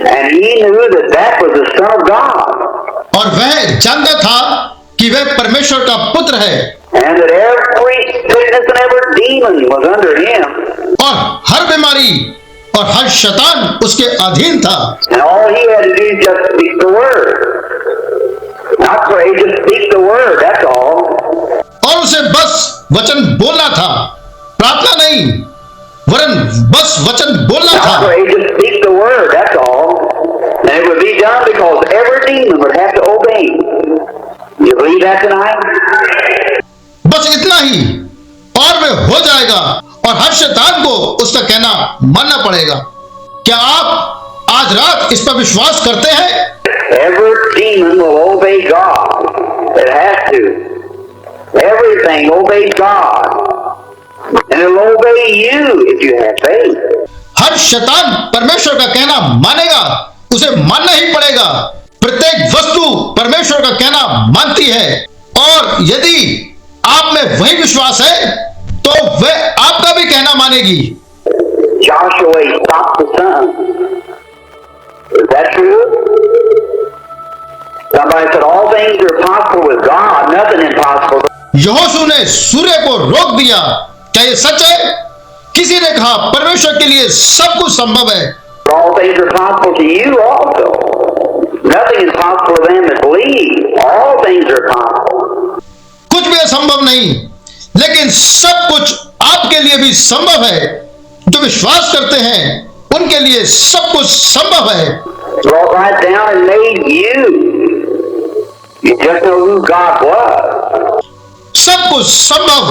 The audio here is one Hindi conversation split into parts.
And he knew that that was the Son of God. और वह जानता था कि वह परमेश्वर का पुत्र है, And that every sickness and every demon was under him. और हर बीमारी और हर शैतान उसके अधीन था। And all he had to do is just speak the word. Not pray, just speak the word, that's all. और उसे बस वचन बोलना था, प्रार्थना नहीं, वरन बस वचन बोलना Not था। pray, just speak the word, that's all. And it would be done because every demon would have to obey. You believe that tonight? बस इतना ही, और वह हो जाएगा, और हर शैतान को उसका कहना मानना पड़ेगा। क्या आप आज रात इस पर विश्वास करते हैं? Every demon will obey God. It has to. Everything obeys God. And it will obey you if you have faith. हर शैतान परमेश्वर का कहना मानेगा, उसे मानना ही पड़ेगा। प्रत्येक वस्तु परमेश्वर का कहना मानती है, और यदि आप में वही विश्वास है तो वह आपका भी कहना मानेगी। Joshua stopped the sun. Is that true? Somebody said all things are possible with God, nothing impossible. यहोशू ने सूर्य को रोक दिया। क्या ये सच है? किसी ने कहा परमेश्वर के लिए सब कुछ संभव है। All things are possible to you also. Nothing is possible for them that believe. All things are possible. कुछ भी असंभव नहीं, लेकिन सब कुछ आपके लिए भी संभव है। जो विश्वास करते हैं उनके लिए सब कुछ संभव है। Brought right down and made you. You just know who God was. सब कुछ संभव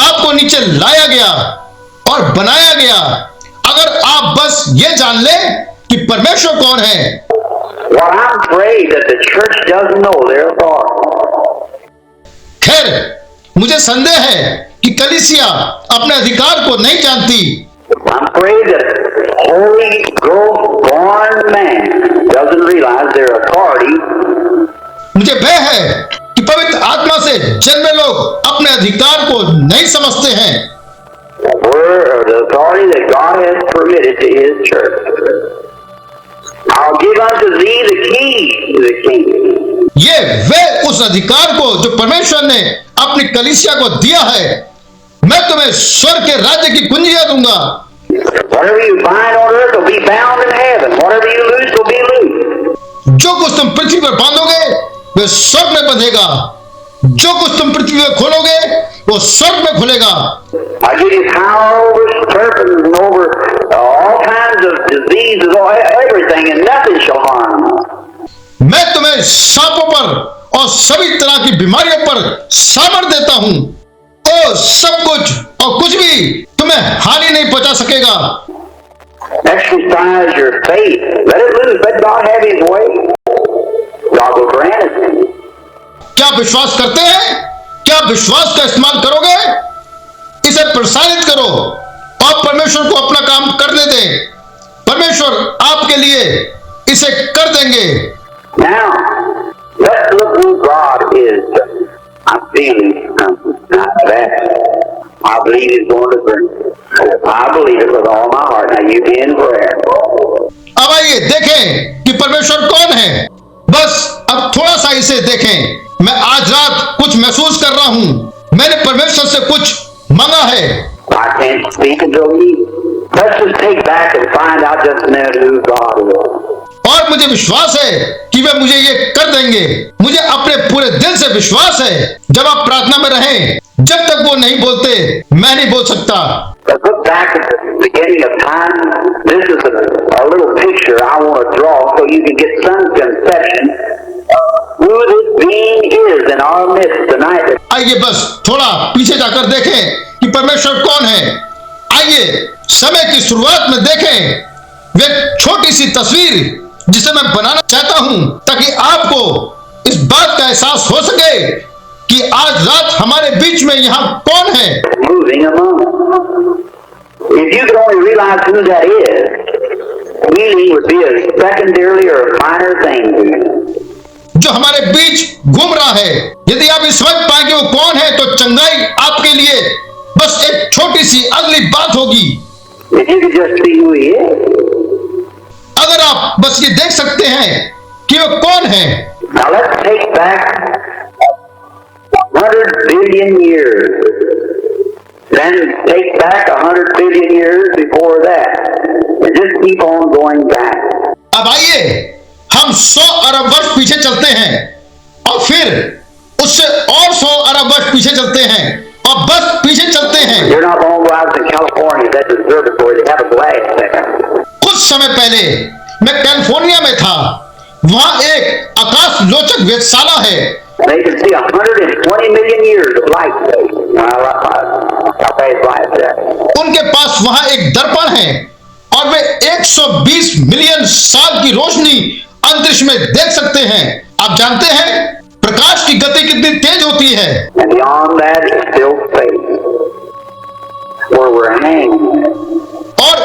आपको नीचे लाया गया और बनाया गया, अगर आप बस ये जान लें कि परमेश्वर कौन है। Well, I'm afraid that the church doesn't know their authority. खैर, मुझे संदेह है कि कलीसिया अपने अधिकार को नहीं जानती। I'm afraid that Holy Ghost born man doesn't realize their authority. मुझे भय है कि पवित्र आत्मा से जन्मे लोग अपने अधिकार को नहीं समझते हैं। Or the authority that God has permitted to His church. I'll give unto thee the keys to the kingdom. ये वे उस अधिकार को जो परमेश्वर ने अपनी कलीसिया को दिया है, मैं तुम्हें स्वर्ग के राज्य की कुंजियां दूंगा। Whatever you bind on earth will be bound in heaven. Whatever you loose will be loosed. जो कुछ तुम पृथ्वी पर बांधोगे वह स्वर्ग में बंधेगा, जो कुछ तुम पृथ्वी पर खोलोगे वो स्वर्ग में खुलेगा। I give you power over serpents and over all kinds of diseases, everything, and nothing shall harm you. मैं तुम्हें सांपों पर और सभी तरह की बीमारियों पर सामर्थ देता हूं, और सब कुछ और कुछ भी तुम्हें हानि नहीं पहुंचा सकेगा। Exercise your faith. Let it loose. Let God have His way. God will grant it. क्या विश्वास करते हैं? क्या विश्वास का इस्तेमाल करोगे? इसे प्रसारित करो और परमेश्वर को अपना काम करने दें। परमेश्वर आपके लिए इसे कर देंगे। Now, let's look who God is. I'm feeling not that. I believe He's going to bring. I believe it with all my heart. Now you be in prayer. अब आइए देखें कि परमेश्वर कौन है। बस अब थोड़ा सा इसे देखें। मैं आज रात कुछ महसूस कर रहा हूं। मैंने परमेश्वर से कुछ मांगा है। I can't speak until He. Let's just take back and find out just a minute who God is. और मुझे विश्वास है कि वे मुझे ये कर देंगे। मुझे अपने पूरे दिल से विश्वास है। जब आप प्रार्थना में रहें, जब तक वो नहीं बोलते, मैं नहीं बोल सकता। Let's look back at the beginning of time. This is a little picture I want to draw so you can get some conception of who this being is in our midst tonight. आइए बस थोड़ा पीछे जाकर देखें कि परमेश्वर कौन है। आइए समय की शुरुआत में देखें वे छोटी सी तस्वीर जिसे मैं बनाना चाहता हूं, ताकि आपको इस बात का एहसास हो सके कि आज रात हमारे बीच में यहाँ कौन है। Moving among us. If you could only realize who that is, healing would be a secondarily or a minor thing to you. जो हमारे बीच घूम रहा है, यदि आप इस वक्त पाए कि वो कौन है, तो चंगाई आपके लिए बस एक छोटी सी अगली बात होगी। If you could just see who He is. अगर आप आप बस ये देख सकते हैं कि वो कौन है। Now let's take back 100 billion years. Then take back 100 billion years before that. And just keep on going back. अब आइए हम 100 अरब वर्ष पीछे चलते हैं और फिर उससे और 100 अरब वर्ष पीछे चलते हैं और बस पीछे चलते हैं। You're not going to go out to California, that's observatory, they have a glass there. कुछ समय पहले मैं कैलिफोर्निया में था, वहां एक आकाश लोचक वेधशाला है। They can see 120 million years of light. How fast light is that? उनके पास वहां एक दर्पण है और वे 120 मिलियन साल की रोशनी अंतरिक्ष में देख सकते हैं। आप जानते हैं प्रकाश की गति कितनी तेज होती है। And beyond that is still space, where we're hanging. और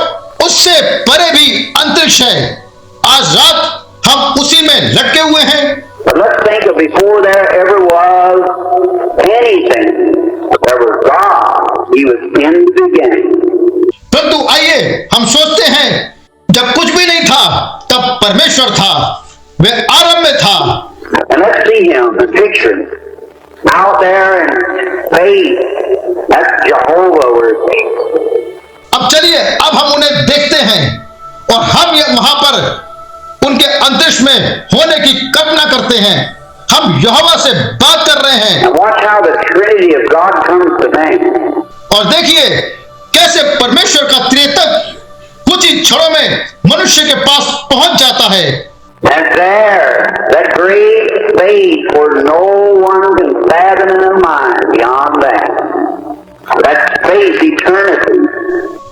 उससे परे भी अंतरिक्ष है। आज रात हम उसी में लटके हुए हैं। But let's think of before there ever was anything, there was God. He was in the beginning. परंतु आइए हम सोचते हैं जब कुछ भी नहीं था तब परमेश्वर था, वे आरंभ में था। And let's see him, the picture, out there in faith. That's Jehovah. अब चलिए अब हम उन्हें देखते हैं और हम ये वहां पर उनके अंतरिक्ष में होने की कल्पना करते हैं। हम यहोवा से बात कर रहे हैं। And watch how the Trinity of God comes to man. और देखिए कैसे परमेश्वर का त्रित्व कुछ ही क्षणों में मनुष्य के पास पहुंच जाता है। And there, that great faith where no one can fathom in their mind beyond that. That's faith, eternity.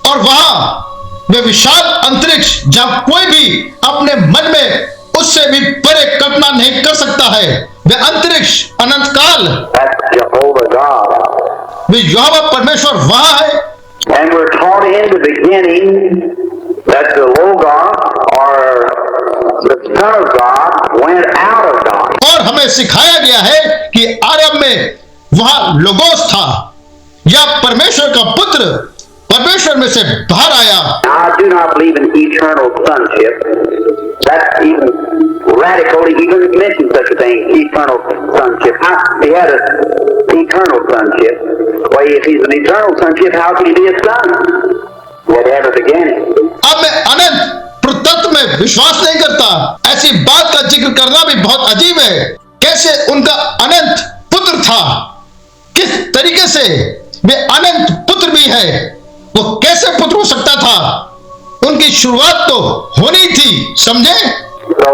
और वहां वे विशाल अंतरिक्ष जहां कोई भी अपने मन में उससे भी परे कल्पना नहीं कर सकता है, वे अंतरिक्ष अनंत काल, That's Jehovah God. वे यहोवा परमेश्वर वहां है। And we're taught in the beginning that the Logos, or the Son of God, went out of God. और हमें सिखाया गया है कि आरंभ में वहां लोगोस था या परमेश्वर का पुत्र परमेश्वर में से बाहर आया। Now, I do not believe in eternal sonship. That's even radical to even mention such a thing, eternal sonship. He had an eternal sonship. Well, if he's an eternal sonship, how can he be a son? He had to have a beginning. अब मैं अनंत पुत्रत्व में विश्वास नहीं करता। ऐसी बात का जिक्र करना भी बहुत अजीब है। कैसे उनका अनंत पुत्र था, किस तरीके से वे अनंत पुत्र भी है, वो कैसे पुत्र हो सकता था? उनकी शुरुआत तो होनी थी, समझे? So,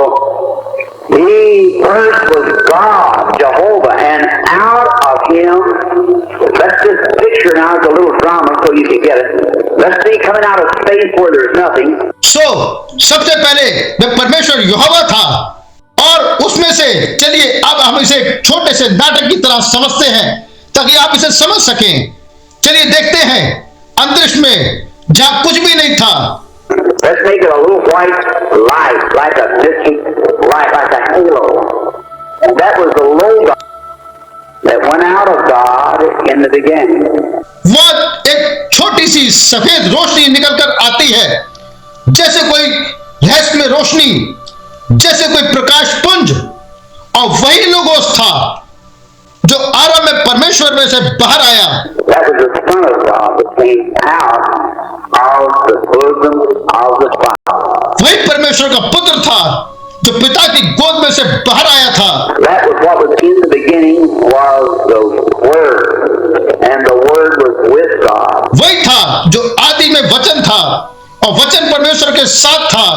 he first was God, Jehovah, and out of him, let's just picture now as a little drama so you can get it. Let's see coming out of space where there's nothing. So, सबसे पहले वे परमेश्वर यहोवा था और उसमें से चलिए अब हम इसे छोटे से नाटक की तरह समझते हैं ताकि आप इसे समझ सकें। चलिए देखते हैं अंतरिक्ष में जहां कुछ भी नहीं था। Let's make it a little white light, like a mystic light, like a halo. And that was the Logos that went out of God in the beginning. वह एक छोटी सी सफेद रोशनी निकलकर आती है, जैसे कोई रहस्यमय रोशनी, जैसे कोई प्रकाश पुंज, और वही लोगोस था जो आरंभ में परमेश्वर में से बाहर आया। That was the Son of God that came out of the bosom of the Father. वही परमेश्वर का पुत्र था जो पिता की गोद में से बाहर आया था। That was what was in the beginning, was the Word, and the Word was with God. वही था जो आदि में वचन था और वचन परमेश्वर के साथ था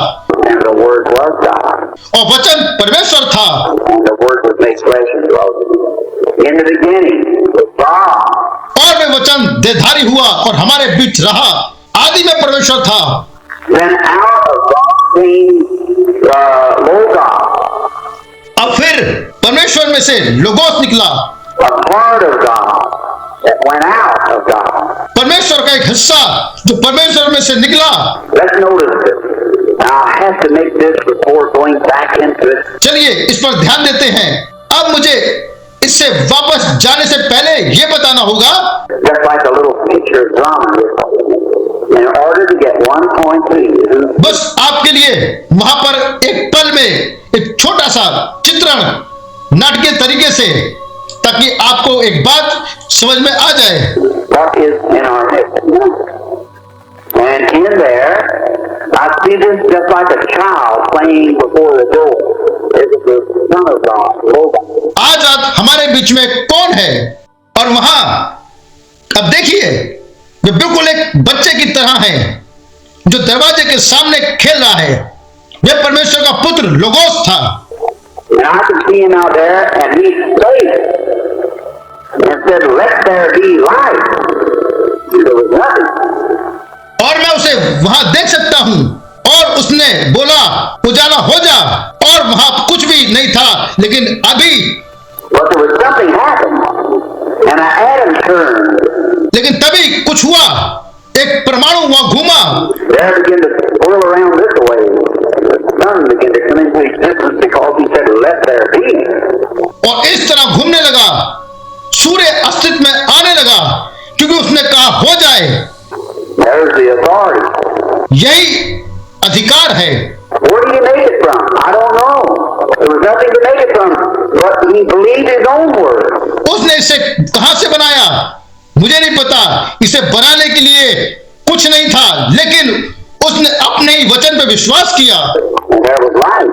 And the Word was God. और वचन परमेश्वर था And the Word was made flesh and dwelt in the beginning with God. और वे वचन देहधारी हुआ और हमारे बीच रहा। आदि में परमेश्वर था। Then out of God came the Logos, अब फिर परमेश्वर में से लोगोस निकला, a part of God that went out of God. परमेश्वर का एक हिस्सा जो परमेश्वर में से निकला। Let's notice this. Now I have to make this before going back into it. चलिए इस पर ध्यान देते हैं। अब मुझे इससे वापस जाने से पहले ये बताना होगा, Just like a little picture drama. In order to get one point to you, बस आपके लिए वहां पर एक छोटा सा चित्रण नाटकीय तरीके से, ताकि आपको एक बात समझ में आ जाए। what is in our head. And in there, I see this just like a child playing before the door. It is the Son of God, Logos. आज हमारे बीच में कौन है? और वहां अब देखिए, वे बिल्कुल एक बच्चे की तरह है जो दरवाजे के सामने खेल रहा है। वह परमेश्वर का पुत्र लोगोस था। And I can see him out there, and he prayed and said, "Let there be light." There was nothing. और मैं उसे वहां देख सकता हूं, और उसने बोला उजाला हो जा, और वहां कुछ भी नहीं था। लेकिन अभी But there was something happened, and an atom turned. लेकिन तभी कुछ हुआ, एक परमाणु वहां घूमा There began to whirl around this way. The sun began to come into existence because he said, "Let there be." और इस तरह घूमने लगा, सूर्य अस्तित्व में आने लगा, क्योंकि उसने कहा हो जाए। There's the authority. यही अधिकार है। Where do you make it from? I don't know. There was nothing to make it from, but he believed his own word. उसने इसे कहां से बनाया मुझे नहीं पता, इसे बनाने के लिए कुछ नहीं था, लेकिन उसने अपने ही वचन पे विश्वास किया And there was light.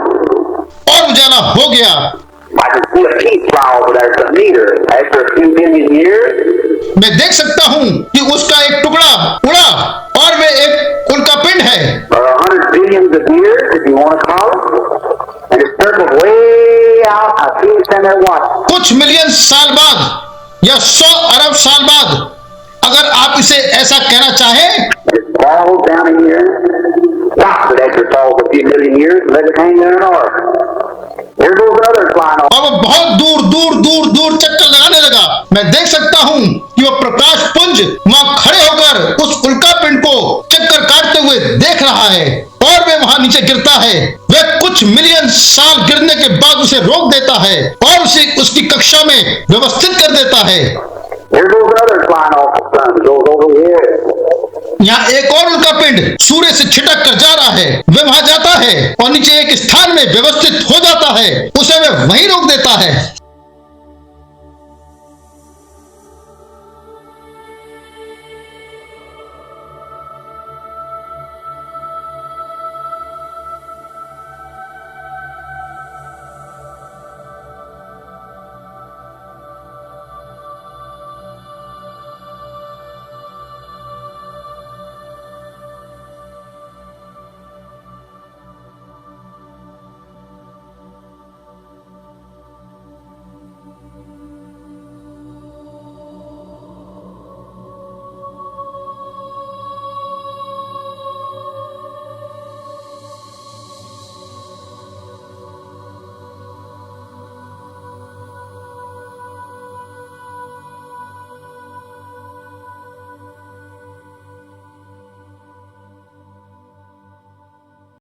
और उजाला हो गया। I can see a peace fly over there, some meter. After a few million years, मैं देख सकता हूं कि उसका एक टुकड़ा उड़ा, और वे एक उल्का पिंड है, or 100 billions of years, if you want to call it, and it circled way out. I see it stand there watching. कुछ मिलियन साल बाद या 100 अरब साल बाद, अगर आप इसे ऐसा कहना चाहें, It falls down in here, stops it after it falls a few million years, and let it hang there an hour. Here goes another flying off. और वो बहुत दूर दूर दूर दूर चक्कर लगाने लगा। मैं देख सकता हूं कि वो प्रकाश पुंज वहां खड़े होकर उस उल्का पिंड को चक्कर काटते हुए देख रहा है, और वे वहां नीचे गिरता है। वह कुछ मिलियन साल गिरने के बाद उसे रोक देता है और उसे उसकी कक्षा में व्यवस्थित कर देता है। Here goes another flying off the sun. It goes over here. यहाँ एक और उल्का पिंड सूर्य से छिटक कर जा रहा है। वह वहां जाता है और नीचे एक स्थान में व्यवस्थित हो जाता है, उसे वह वहीं रोक देता है।